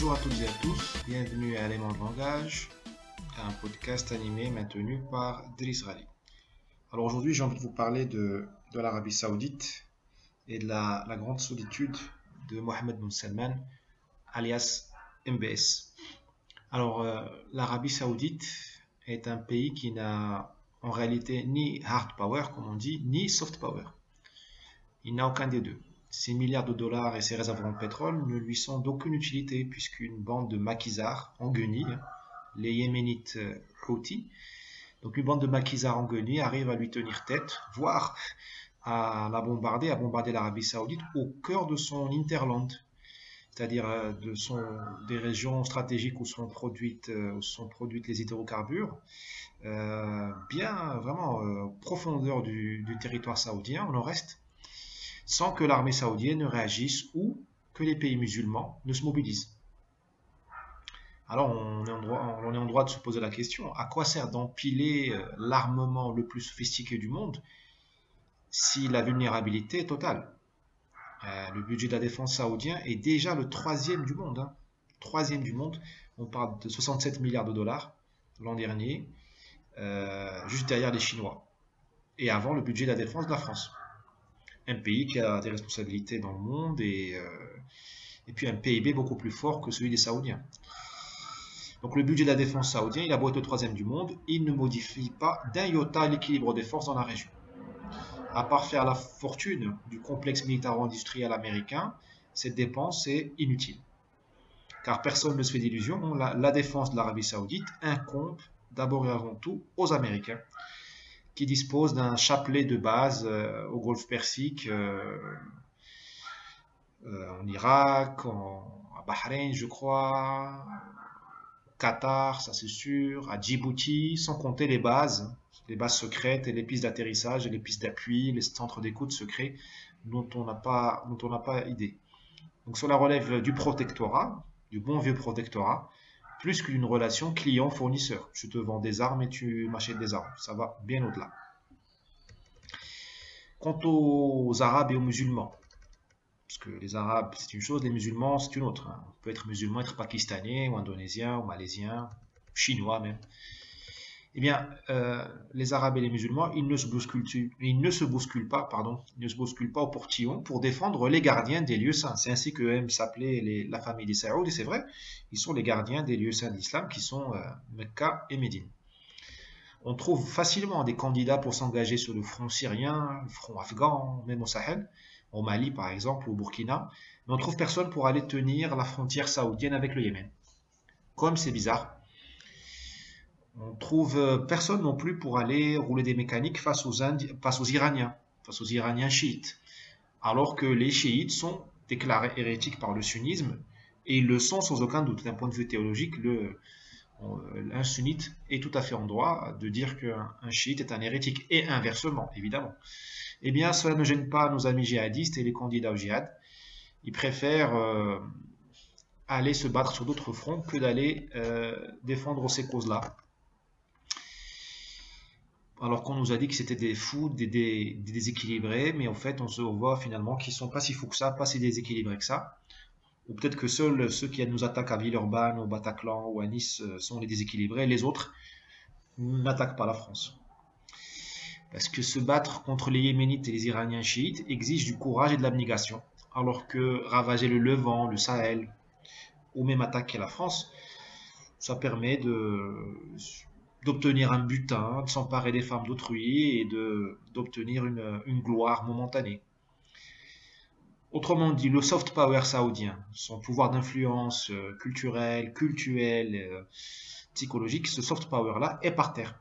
Bonjour à toutes et à tous, bienvenue à Éléments de langage, un podcast animé et maintenu par Driss Ghali. Alors aujourd'hui, j'ai envie de vous parler de l'Arabie Saoudite et de la grande solitude de Mohammed bin Salman, alias MBS. Alors, l'Arabie Saoudite est un pays qui n'a en réalité ni hard power, comme on dit, ni soft power. Il n'a aucun des deux. Ses milliards de dollars et ses réserves en pétrole ne lui sont d'aucune utilité puisqu'une bande de maquisards en guenilles, les Yéménites Houthis, donc une bande de maquisards en guenilles arrive à lui tenir tête, voire à bombarder l'Arabie Saoudite au cœur de son hinterland, c'est-à-dire des régions stratégiques où sont produites les hydrocarbures, bien vraiment profondeur du territoire saoudien, au nord-est, sans que l'armée saoudienne ne réagisse ou que les pays musulmans ne se mobilisent. Alors on est en droit de se poser la question, à quoi sert d'empiler l'armement le plus sophistiqué du monde si la vulnérabilité est totale? Le budget de la défense saoudien est déjà le troisième du monde. Troisième du monde, on parle de 67 milliards de dollars l'an dernier, juste derrière les Chinois, et avant le budget de la défense de la France. Un pays qui a des responsabilités dans le monde et puis un PIB beaucoup plus fort que celui des Saoudiens. Donc le budget de la défense saoudien, il a beau être le troisième du monde, il ne modifie pas d'un iota l'équilibre des forces dans la région. À part faire la fortune du complexe militaro-industriel américain, cette dépense est inutile. Car personne ne se fait d'illusions, la défense de l'Arabie Saoudite incombe d'abord et avant tout aux Américains, qui disposent d'un chapelet de bases au Golfe Persique, en Irak, à Bahreïn, je crois, Qatar, ça c'est sûr, à Djibouti, sans compter les bases secrètes et les pistes d'atterrissage et les pistes d'appui, les centres d'écoute secrets dont on n'a pas idée. Donc cela relève du protectorat, du bon vieux protectorat, plus qu'une relation client-fournisseur. Je te vends des armes et tu m'achètes des armes. Ça va bien au-delà. Quant aux Arabes et aux musulmans, parce que les Arabes c'est une chose, les musulmans c'est une autre. On peut être musulman, être pakistanais, ou indonésien, ou malaisien, chinois même. Eh bien, les Arabes et les musulmans, ils ne se bousculent pas au portillon pour défendre les gardiens des lieux saints. C'est ainsi que aime s'appeler la famille des Saouds, et c'est vrai, ils sont les gardiens des lieux saints de l'islam qui sont Mecca et Médine. On trouve facilement des candidats pour s'engager sur le front syrien, le front afghan, même au Sahel, au Mali par exemple, ou au Burkina, mais on trouve personne pour aller tenir la frontière saoudienne avec le Yémen. Comme c'est bizarre. On trouve personne non plus pour aller rouler des mécaniques face aux Iraniens chiites, alors que les chiites sont déclarés hérétiques par le sunnisme, et ils le sont sans aucun doute. D'un point de vue théologique, un sunnite est tout à fait en droit de dire qu'un chiite est un hérétique, et inversement, évidemment. Eh bien, cela ne gêne pas nos amis djihadistes et les candidats au djihad. Ils préfèrent aller se battre sur d'autres fronts que d'aller défendre ces causes-là. Alors qu'on nous a dit que c'était des fous, des déséquilibrés, mais en fait, on voit finalement qu'ils sont pas si fous que ça, pas si déséquilibrés que ça. Ou peut-être que seuls ceux qui nous attaquent à Villeurbanne, au Bataclan ou à Nice sont les déséquilibrés, les autres n'attaquent pas la France. Parce que se battre contre les Yéménites et les Iraniens chiites exige du courage et de l'abnégation, alors que ravager le Levant, le Sahel, ou même attaquer la France, ça permet d'obtenir un butin, de s'emparer des femmes d'autrui et d'obtenir une gloire momentanée. Autrement dit, le soft power saoudien, son pouvoir d'influence culturelle, psychologique, ce soft power-là est par terre.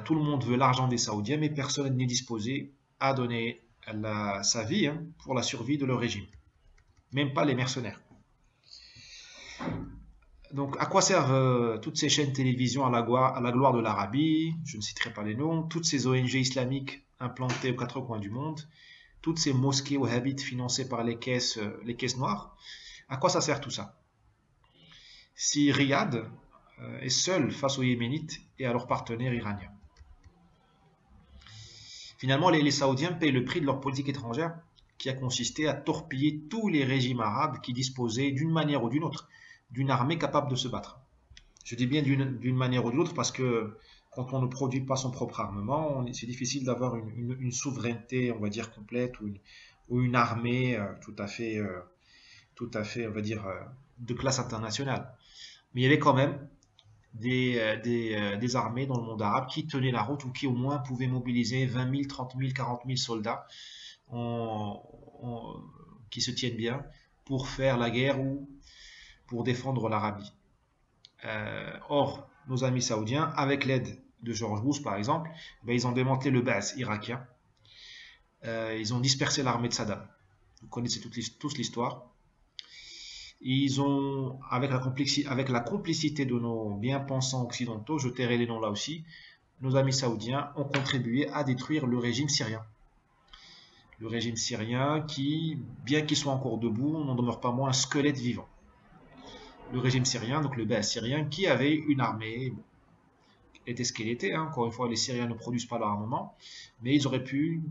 Tout le monde veut l'argent des Saoudiens, mais personne n'est disposé à donner sa vie pour la survie de leur régime. Même pas les mercenaires. Donc, à quoi servent toutes ces chaînes télévision à la gloire de l'Arabie? Je ne citerai pas les noms. Toutes ces ONG islamiques implantées aux quatre coins du monde. Toutes ces mosquées wahhabites financées par les caisses noires. À quoi ça sert tout ça? Si Riyad est seul face aux Yéménites et à leurs partenaires iraniens. Finalement, les Saoudiens payent le prix de leur politique étrangère qui a consisté à torpiller tous les régimes arabes qui disposaient d'une manière ou d'une autre d'une armée capable de se battre. Je dis bien d'une manière ou d'une autre parce que quand on ne produit pas son propre armement, c'est difficile d'avoir une souveraineté, on va dire, complète ou une armée tout à fait, on va dire, de classe internationale. Mais il y avait quand même des armées dans le monde arabe qui tenaient la route ou qui au moins pouvaient mobiliser 20 000, 30 000, 40 000 soldats qui se tiennent bien pour faire la guerre ou pour défendre l'Arabie. Or, nos amis saoudiens, avec l'aide de George Bush par exemple, ils ont démantelé le Ba'ath irakien. Ils ont dispersé l'armée de Saddam. Vous connaissez tous l'histoire. Ils ont, avec la complicité de nos bien-pensants occidentaux, je tairai les noms là aussi, nos amis saoudiens ont contribué à détruire le régime syrien. Le régime syrien qui, bien qu'il soit encore debout, n'en demeure pas moins un squelette vivant. Le régime syrien, donc le Ba'ath syrien, qui avait une armée, bon, était ce qu'elle était, hein. Encore une fois, les Syriens ne produisent pas leur armement, mais ils auraient pu.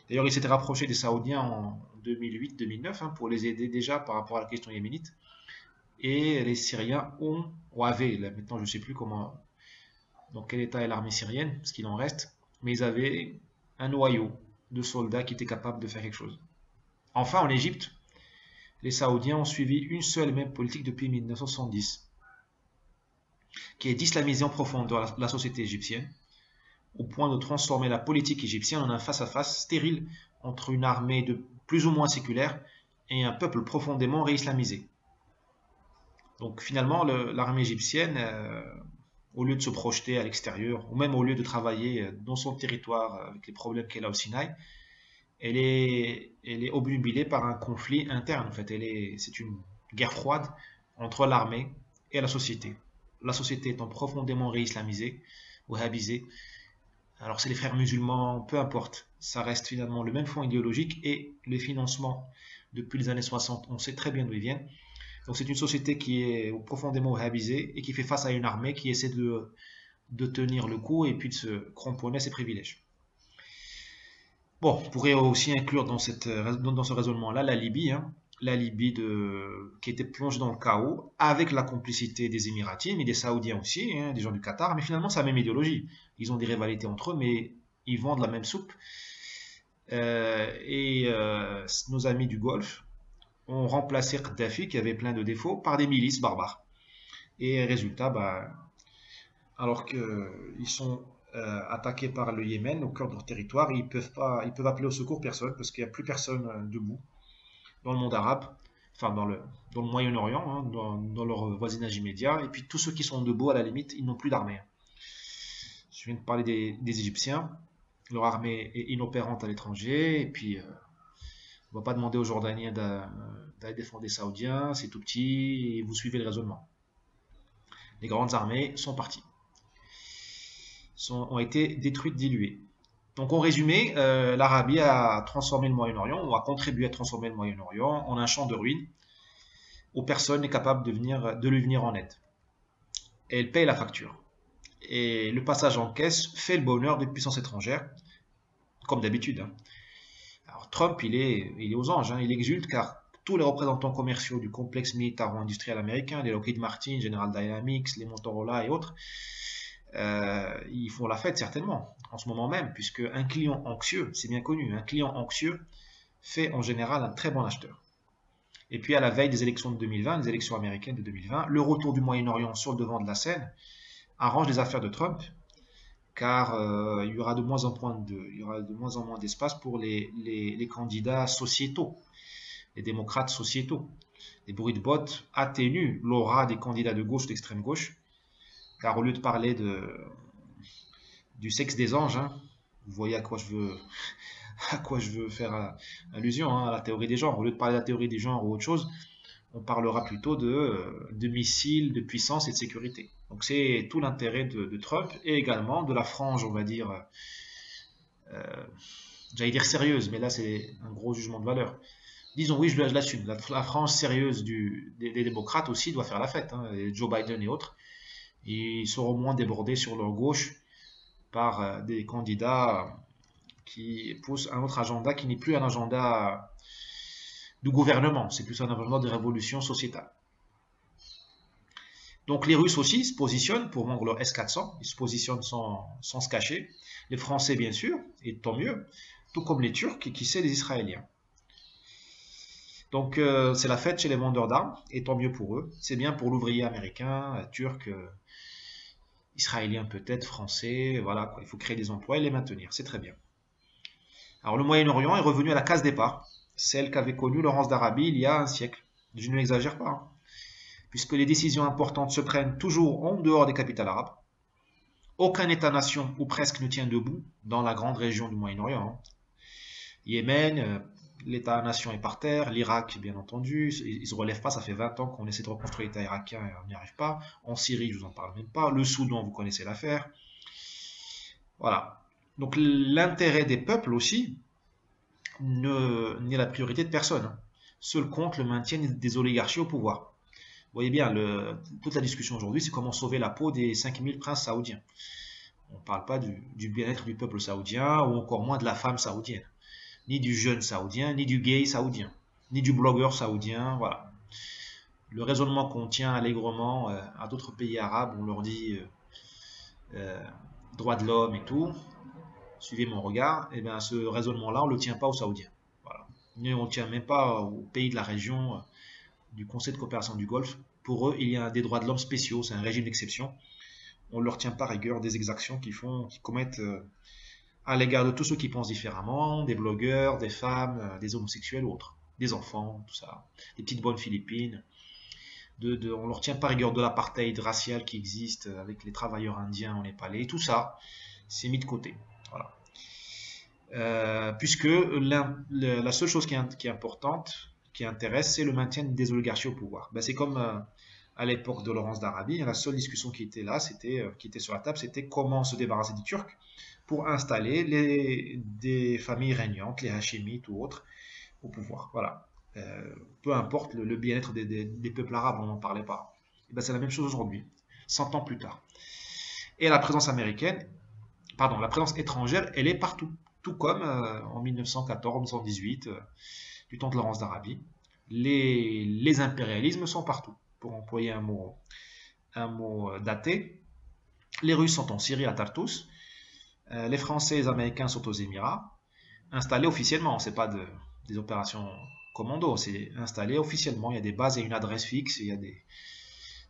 D'ailleurs, ils s'étaient rapprochés des Saoudiens en 2008-2009 hein, pour les aider déjà par rapport à la question yéménite. Et les Syriens avaient, là, maintenant je ne sais plus comment, dans quel état est l'armée syrienne, parce qu'il en reste, mais ils avaient un noyau de soldats qui étaient capables de faire quelque chose. Enfin, en Égypte, les Saoudiens ont suivi une seule et même politique depuis 1970, qui est d'islamiser en profondeur la société égyptienne, au point de transformer la politique égyptienne en un face-à-face stérile entre une armée de plus ou moins séculaire et un peuple profondément réislamisé. Donc finalement, l'armée égyptienne, au lieu de se projeter à l'extérieur, ou même au lieu de travailler dans son territoire avec les problèmes qu'elle a au Sinaï, elle est obnubilée par un conflit interne. En fait, c'est une guerre froide entre l'armée et la société. La société étant profondément réislamisée, wahhabisée. Alors c'est les frères musulmans, peu importe, ça reste finalement le même fond idéologique et les financements depuis les années 60, on sait très bien d'où ils viennent. Donc c'est une société qui est profondément wahhabisée et qui fait face à une armée qui essaie de tenir le coup et puis de se cramponner à ses privilèges. Bon, on pourrait aussi inclure dans ce raisonnement-là la Libye, hein, la Libye qui était plongée dans le chaos avec la complicité des Émiratis, mais des Saoudiens aussi, hein, des gens du Qatar, mais finalement c'est la même idéologie. Ils ont des rivalités entre eux, mais ils vendent la même soupe. Nos amis du Golfe ont remplacé Kadhafi, qui avait plein de défauts, par des milices barbares. Et résultat, alors qu'ils sont attaqués par le Yémen au cœur de leur territoire, ils peuvent appeler au secours personne, parce qu'il n'y a plus personne debout dans le monde arabe, enfin dans le Moyen-Orient, hein, dans leur voisinage immédiat, et puis tous ceux qui sont debout, à la limite, ils n'ont plus d'armée. Je viens de parler des Égyptiens, leur armée est inopérante à l'étranger, et puis on ne va pas demander aux Jordaniens d'aller défendre les Saoudiens, c'est tout petit, et vous suivez le raisonnement. Les grandes armées sont parties, ont été détruites, diluées. Donc en résumé, l'Arabie a transformé le Moyen-Orient, ou a contribué à transformer le Moyen-Orient en un champ de ruines où personne n'est capable de lui venir en aide. Et elle paye la facture. Et le passage en caisse fait le bonheur des puissances étrangères, comme d'habitude. Hein. Alors Trump, il est aux anges, hein, il exulte car tous les représentants commerciaux du complexe militaro-industriel américain, les Lockheed Martin, General Dynamics, les Motorola et autres, ils font la fête certainement en ce moment même, puisque un client anxieux, c'est bien connu, un client anxieux fait en général un très bon acheteur. Et puis à la veille des élections de 2020, les élections américaines de 2020, le retour du Moyen-Orient sur le devant de la scène arrange les affaires de Trump, car il y aura de moins en moins d'espace pour les candidats sociétaux, les démocrates sociétaux. Les bruits de bottes atténuent l'aura des candidats de gauche, d'extrême gauche, car au lieu de parler du sexe des anges, hein, vous voyez à quoi je veux faire allusion, hein, à la théorie des genres. Au lieu de parler de la théorie des genres ou autre chose, on parlera plutôt de missiles, de puissance et de sécurité. Donc c'est tout l'intérêt de Trump et également de la frange, on va dire, j'allais dire sérieuse, mais là c'est un gros jugement de valeur. Disons oui, je l'assume, la frange sérieuse des démocrates aussi doit faire la fête, hein, Joe Biden et autres. Ils seront moins débordés sur leur gauche par des candidats qui pousse un autre agenda qui n'est plus un agenda du gouvernement, c'est plus un agenda de révolution sociétale. Donc les Russes aussi se positionnent pour vendre leur S-400, ils se positionnent sans se cacher. Les Français bien sûr, et tant mieux, tout comme les Turcs et qui sait les Israéliens. Donc c'est la fête chez les vendeurs d'armes, et tant mieux pour eux. C'est bien pour l'ouvrier américain, turc, israélien peut-être, français, voilà quoi. Il faut créer des emplois et les maintenir, c'est très bien. Alors le Moyen-Orient est revenu à la case départ, celle qu'avait connue Laurence d'Arabie il y a un siècle. Je ne l'exagère pas, hein, puisque les décisions importantes se prennent toujours en dehors des capitales arabes. Aucun État-nation, ou presque, ne tient debout dans la grande région du Moyen-Orient. Hein. Yémen, l'État-nation est par terre, l'Irak, bien entendu, ils ne se relèvent pas, ça fait 20 ans qu'on essaie de reconstruire l'État irakien et on n'y arrive pas. En Syrie, je vous en parle même pas. Le Soudan, vous connaissez l'affaire. Voilà. Donc l'intérêt des peuples aussi n'est la priorité de personne. Hein. Seul compte le maintien des oligarchies au pouvoir. Vous voyez bien, toute la discussion aujourd'hui, c'est comment sauver la peau des 5000 princes saoudiens. On ne parle pas du bien-être du peuple saoudien, ou encore moins de la femme saoudienne. Ni du jeune saoudien, ni du gay saoudien, ni du blogueur saoudien, voilà. Le raisonnement qu'on tient allègrement à d'autres pays arabes, on leur dit droits de l'homme et tout, suivez mon regard, et bien ce raisonnement-là, on ne le tient pas aux Saoudiens. Voilà. Et on ne le tient même pas aux pays de la région du Conseil de coopération du Golfe. Pour eux, il y a des droits de l'homme spéciaux, c'est un régime d'exception. On ne leur tient pas rigueur des exactions qu'ils commettent à l'égard de tous ceux qui pensent différemment, des blogueurs, des femmes, des homosexuels ou autres, des enfants, tout ça, des petites bonnes Philippines. On ne leur tient pas rigueur de l'apartheid racial qui existe avec les travailleurs indiens en Népalais. Tout ça, c'est mis de côté. Voilà. Puisque la seule chose qui est importante, qui intéresse, c'est le maintien des oligarchies au pouvoir. Ben, c'est comme à l'époque de Laurence d'Arabie, la seule discussion qui était là, qui était sur la table, c'était comment se débarrasser des Turcs pour installer des familles régnantes, les Hachimites ou autres, au pouvoir. Voilà. Peu importe le bien-être des peuples arabes, on n'en parlait pas. Ben, c'est la même chose aujourd'hui, 100 ans plus tard. Et la présence la présence étrangère, elle est partout. Tout comme en 1914-1918, du temps de Laurence d'Arabie, les impérialismes sont partout. Pour employer un mot daté, les Russes sont en Syrie à Tartus, les Français et les Américains sont aux Émirats, installés officiellement, c'est pas des opérations commando, c'est installé officiellement, il y a des bases, il y a une adresse fixe, il y a tout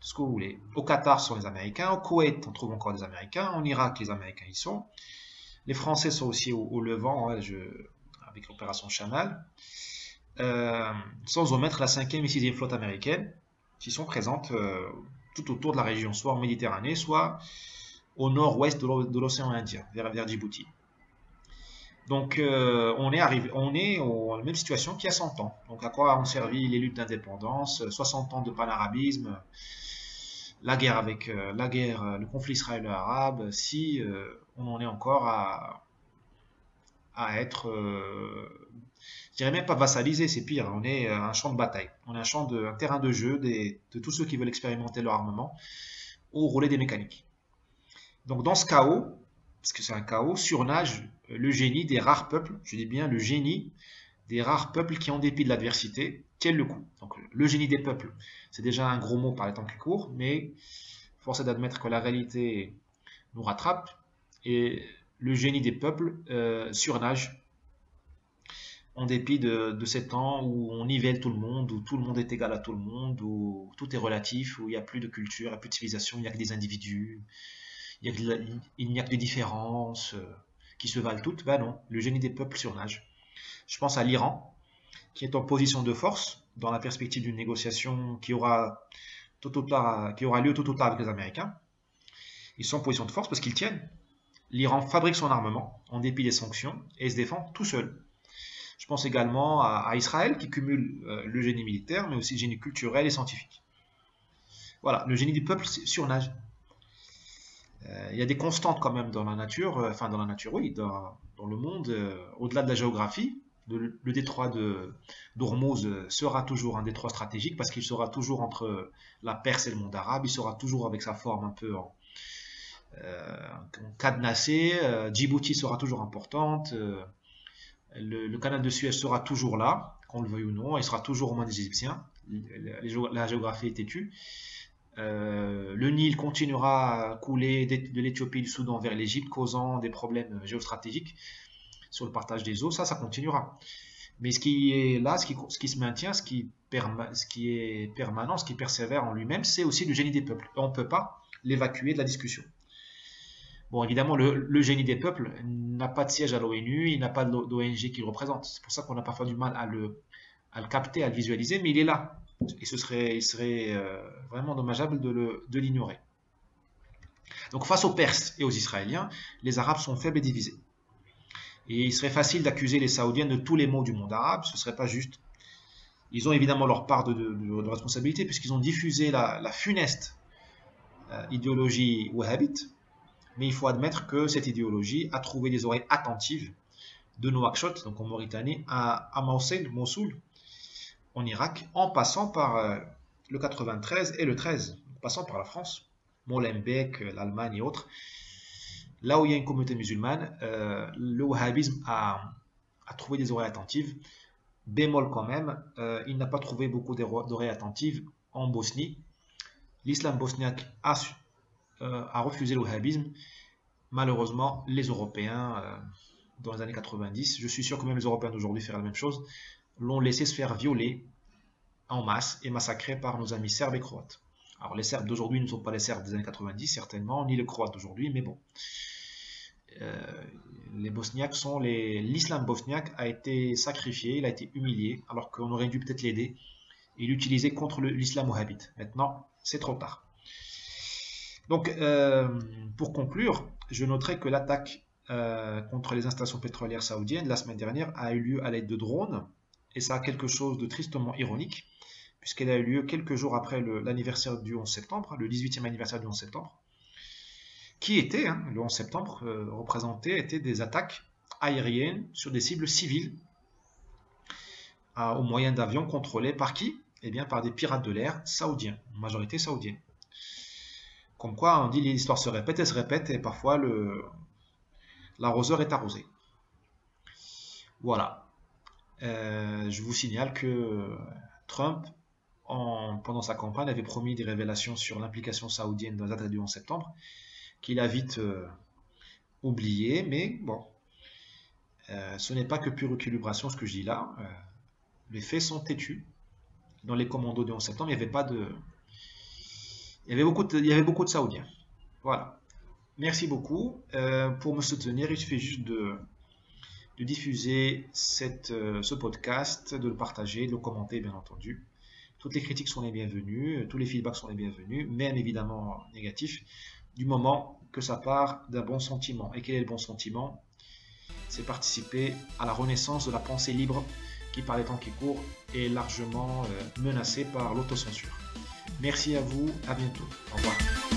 ce que vous voulez. Au Qatar, ce sont les Américains, au Koweït, on trouve encore des Américains, en Irak, les Américains y sont, les Français sont aussi au Levant, avec l'opération Chanel, sans omettre la 5e et 6e flotte américaine, qui sont présentes tout autour de la région, soit en Méditerranée, soit au nord-ouest de l'océan Indien, vers Djibouti. Donc on est à la même situation qu'il y a 100 ans. Donc à quoi ont servi les luttes d'indépendance, 60 ans de panarabisme, la guerre le conflit israélo-arabe, si on en est encore à être, je dirais même pas vassalisé, c'est pire, on est un champ de bataille, on est un terrain de jeu de tous ceux qui veulent expérimenter leur armement au relais des mécaniques. Donc dans ce chaos, parce que c'est un chaos, surnage le génie des rares peuples, je dis bien le génie des rares peuples qui, en dépit de l'adversité, tiennent le coup. Donc le génie des peuples, c'est déjà un gros mot par les temps qui courent, mais force est d'admettre que la réalité nous rattrape, et le génie des peuples surnage en dépit de ces temps où on nivelle tout le monde, où tout le monde est égal à tout le monde, où tout est relatif, où il n'y a plus de culture, il n'y a plus de civilisation, il n'y a que des individus, il n'y a que des différences qui se valent toutes. Ben non, le génie des peuples surnage. Je pense à l'Iran, qui est en position de force dans la perspective d'une négociation qui aura lieu tout ou tard avec les Américains. Ils sont en position de force parce qu'ils tiennent. L'Iran fabrique son armement en dépit des sanctions et se défend tout seul. Je pense également à Israël qui cumule le génie militaire mais aussi le génie culturel et scientifique. Voilà, le génie du peuple surnage. Il y a des constantes quand même dans la nature, dans le monde, au-delà de la géographie. Le détroit d'Ormuz sera toujours un détroit stratégique parce qu'il sera toujours entre la Perse et le monde arabe, il sera toujours avec sa forme un peu cadenassée. Djibouti sera toujours importante. Le canal de Suez sera toujours là, qu'on le veuille ou non. Il sera toujours aux mains des Égyptiens. La géographie est têtue. Le Nil continuera à couler de l'Éthiopie et du Soudan vers l'Égypte, causant des problèmes géostratégiques sur le partage des eaux. Ça continuera. Mais ce qui est là, ce qui se maintient, ce qui est permanent, ce qui persévère en lui-même, c'est aussi le génie des peuples. Et on ne peut pas l'évacuer de la discussion. Bon, évidemment, le génie des peuples n'a pas de siège à l'ONU, il n'a pas d'ONG qui le représente. C'est pour ça qu'on a parfois du mal à le capter, à le visualiser, mais il est là. Et il serait vraiment dommageable de l'ignorer. Donc face aux Perses et aux Israéliens, les Arabes sont faibles et divisés. Et il serait facile d'accuser les Saoudiens de tous les maux du monde arabe, ce ne serait pas juste. Ils ont évidemment leur part de responsabilité, puisqu'ils ont diffusé la funeste idéologie wahhabite, mais il faut admettre que cette idéologie a trouvé des oreilles attentives de Nouakchott, donc en Mauritanie, à Mossoul, en Irak, en passant par le 93 et le 13, en passant par la France, Molenbeek, l'Allemagne et autres. Là où il y a une communauté musulmane, le wahhabisme a trouvé des oreilles attentives. Bémol quand même, il n'a pas trouvé beaucoup d'oreilles attentives en Bosnie. L'islam bosniaque a refusé le wahhabisme. Malheureusement, les Européens, dans les années 90, je suis sûr que même les Européens d'aujourd'hui feraient la même chose, l'ont laissé se faire violer en masse et massacrer par nos amis serbes et croates. Alors les Serbes d'aujourd'hui ne sont pas les Serbes des années 90, certainement, ni les Croates d'aujourd'hui, mais bon. Les Bosniaques l'islam bosniaque a été sacrifié, il a été humilié, alors qu'on aurait dû peut-être l'aider et l'utiliser contre l'islam wahhabite. Maintenant, c'est trop tard. Donc, pour conclure, je noterai que l'attaque contre les installations pétrolières saoudiennes la semaine dernière a eu lieu à l'aide de drones, et ça a quelque chose de tristement ironique, puisqu'elle a eu lieu quelques jours après l'anniversaire du 11 septembre, le 18e anniversaire du 11 septembre, qui était, le 11 septembre, étaient des attaques aériennes sur des cibles civiles, au moyen d'avions contrôlés par qui? Eh bien, par des pirates de l'air saoudiens, en majorité saoudienne. Comme quoi, on dit l'histoire se répète, elle se répète, et parfois l'arroseur est arrosé. Voilà. Je vous signale que Trump, pendant sa campagne, avait promis des révélations sur l'implication saoudienne dans les attaques du 11 septembre, qu'il a vite oublié, mais bon, ce n'est pas que pure équilibration ce que je dis là. Les faits sont têtus. Dans les commandos du 11 septembre, il n'y avait pas de... Il y avait beaucoup de Saoudiens. Voilà. Merci beaucoup. Pour me soutenir, il suffit juste de diffuser ce podcast, de le partager, de le commenter, bien entendu. Toutes les critiques sont les bienvenues, tous les feedbacks sont les bienvenus, même évidemment négatifs, du moment que ça part d'un bon sentiment. Et quel est le bon sentiment? C'est participer à la renaissance de la pensée libre qui, par les temps qui courent, est largement menacée par l'autocensure. Merci à vous, à bientôt. Au revoir.